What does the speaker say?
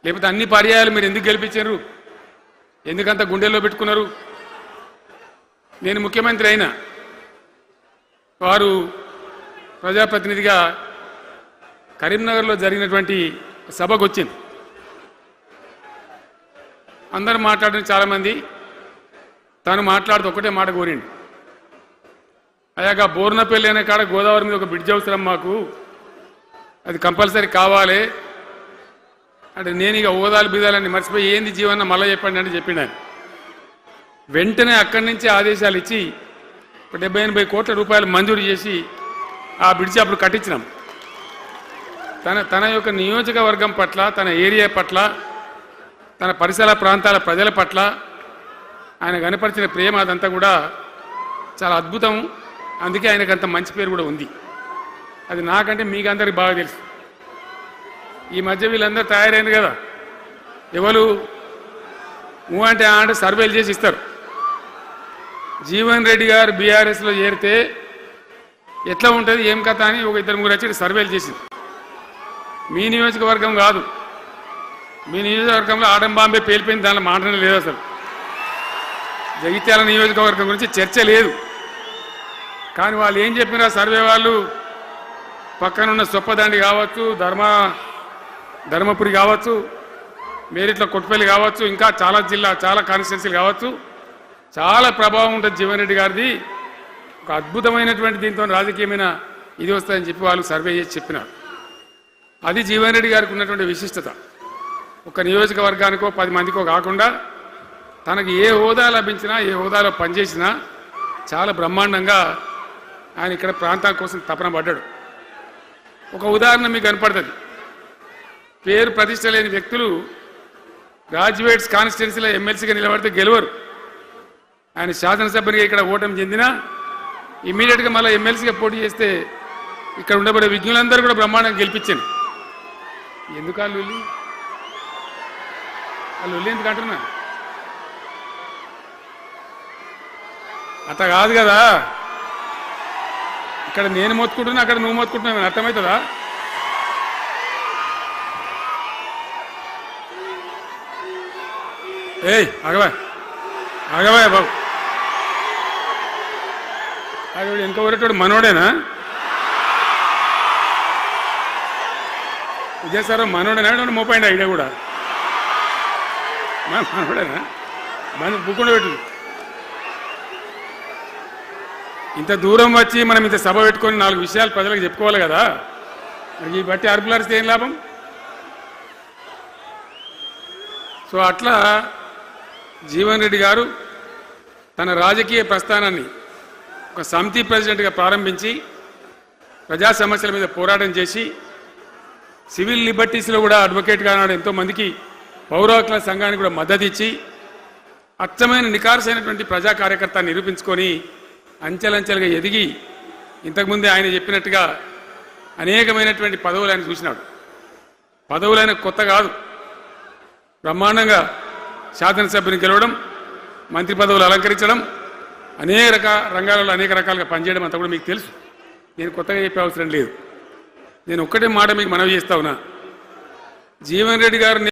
లేకపోతే అన్ని పర్యాయాలు మీరు ఎందుకు గెలిపించారు? ఎందుకంత గుండెల్లో పెట్టుకున్నారు? నేను ముఖ్యమంత్రి అయినా వారు ప్రజాప్రతినిధిగా కరీంనగర్లో జరిగినటువంటి సభకు వచ్చింది. అందరూ మాట్లాడిన చాలామంది తాను మాట్లాడుతూ ఒకటే మాట కోరిండు. అయ్యాక బోర్నపల్లి అనే కాడ గోదావరి మీద ఒక బ్రిడ్జ్ అవసరం మాకు, అది కంపల్సరీ కావాలి అంటే నేను ఇక ఓదాలు బీదాలని మర్చిపోయి ఏంది జీవన మళ్ళీ చెప్పండి అంటే చెప్పిండు ఆయన. వెంటనే అక్కడి నుంచి ఆదేశాలు ఇచ్చి 70-80 కోట్ల రూపాయలు మంజూరు చేసి ఆ బ్రిడ్జి అప్పుడు కట్టించినాం. తన యొక్క నియోజకవర్గం పట్ల, తన ఏరియా పట్ల, తన పరిసర ప్రాంతాల ప్రజల పట్ల ఆయన కనపరిచిన ప్రేమ అదంతా కూడా చాలా అద్భుతం. అందుకే ఆయనకు అంత మంచి పేరు కూడా ఉంది. అది నాకంటే మీకు అందరికి బాగా తెలుసు. ఈ మధ్య వీళ్ళందరూ తయారైంది కదా, ఎవరు అంటే సర్వేలు చేసి ఇస్తారు. జీవన్ రెడ్డి గారు బీఆర్ఎస్లో చేరితే ఎట్లా ఉంటుంది ఏం కథ అని ఒక 2-3 వచ్చి సర్వేలు చేసింది. మీ నియోజకవర్గం కాదు, మీ నియోజకవర్గంలో ఆడం బాంబే పేలిపోయింది, దానిలో మాటనే లేదు. అసలు జగిత్యాల నియోజకవర్గం గురించి చర్చ లేదు. కానీ వాళ్ళు ఏం చెప్పినా సర్వే వాళ్ళు పక్కనున్న సొప్పదండి కావచ్చు, ధర్మపురి కావచ్చు, మేరిట్ల కొట్టుపల్లి కావచ్చు, ఇంకా చాలా కాన్స్టిట్యున్సీలు కావచ్చు, చాలా ప్రభావం ఉంటుంది జీవన్ రెడ్డి గారిది. ఒక అద్భుతమైనటువంటి దీంతో రాజకీయమైన ఇది వస్తుందని చెప్పి వాళ్ళు సర్వే చేసి చెప్పినారు. అది జీవన్ రెడ్డి గారికి ఉన్నటువంటి విశిష్టత. ఒక నియోజకవర్గానికో 10 మందికో కాకుండా తనకు ఏ హోదా లభించినా, ఏ హోదాలో పనిచేసినా చాలా బ్రహ్మాండంగా ఆయన ఇక్కడ ప్రాంతం కోసం తపన పడ్డాడు. ఒక ఉదాహరణ మీకు కనపడుతుంది. పేరు ప్రతిష్ట లేని వ్యక్తులు గ్రాడ్యుయేట్స్ కాన్స్టిట్యున్సీలో ఎమ్మెల్సీగా నిలబడితే గెలవరు. ఆయన శాసనసభ్యునిగా ఇక్కడ ఓటమి చెందినా ఇమ్మీడియట్గా మళ్ళీ ఎమ్మెల్సీగా పోటీ చేస్తే ఇక్కడ ఉండబడే విజ్ఞులందరూ కూడా బ్రహ్మాండంగా గెలిపించాను. ఎందుకు ఆ లొల్లి ఎందుకు అంటున్నా? అట్లా కాదు కదా, ఇక్కడ నేను మొత్తుకుంటున్నా, అక్కడ నువ్వు మొత్తుకుంటున్నావు, అర్థమవుతుందా? ఆగవా బాబు, ఆగవాడు వెనక ఊరేటోడు మనోడేనా? విజయసారు మనోడేనా? మోపాయిండి ఐడియా కూడా మనోడేనా? బుక్కుండా పెట్టు. ఇంత దూరం వచ్చి మనం ఇంత సభ పెట్టుకొని 4 విషయాలు ప్రజలకు చెప్పుకోవాలి కదా. ఈ బట్టి అరుపులారిస్తే ఏం లాభం? సో అట్లా జీవన్ రెడ్డి గారు తన రాజకీయ ప్రస్థానాన్ని ఒక సమితి ప్రెసిడెంట్గా ప్రారంభించి ప్రజా సమస్యల మీద పోరాటం చేసి సివిల్ లిబర్టీస్లో కూడా అడ్వకేట్గా నాడు ఎంతోమందికి పౌర హక్కుల సంఘానికి కూడా మద్దతు ఇచ్చి అచ్చమైన నికార్సైనటువంటి ప్రజా కార్యకర్త నిరూపించుకొని అంచెలంచెలుగా ఎదిగి ఇంతకుముందే ఆయన చెప్పినట్టుగా అనేకమైనటువంటి పదవులు ఆయన చూసినాడు. పదవులైన కొత్త కాదు, బ్రహ్మాండంగా శాసనసభ్యుని గెలవడం, మంత్రి పదవులు అలంకరించడం, అనేక రంగాలలో అనేక రకాలుగా పనిచేయడం అంతా కూడా మీకు తెలుసు. నేను కొత్తగా చెప్పే అవసరం లేదు. నేను ఒక్కటే మాట మీకు మనవి చేస్తా ఉన్నా. జీవన్ రెడ్డి గారు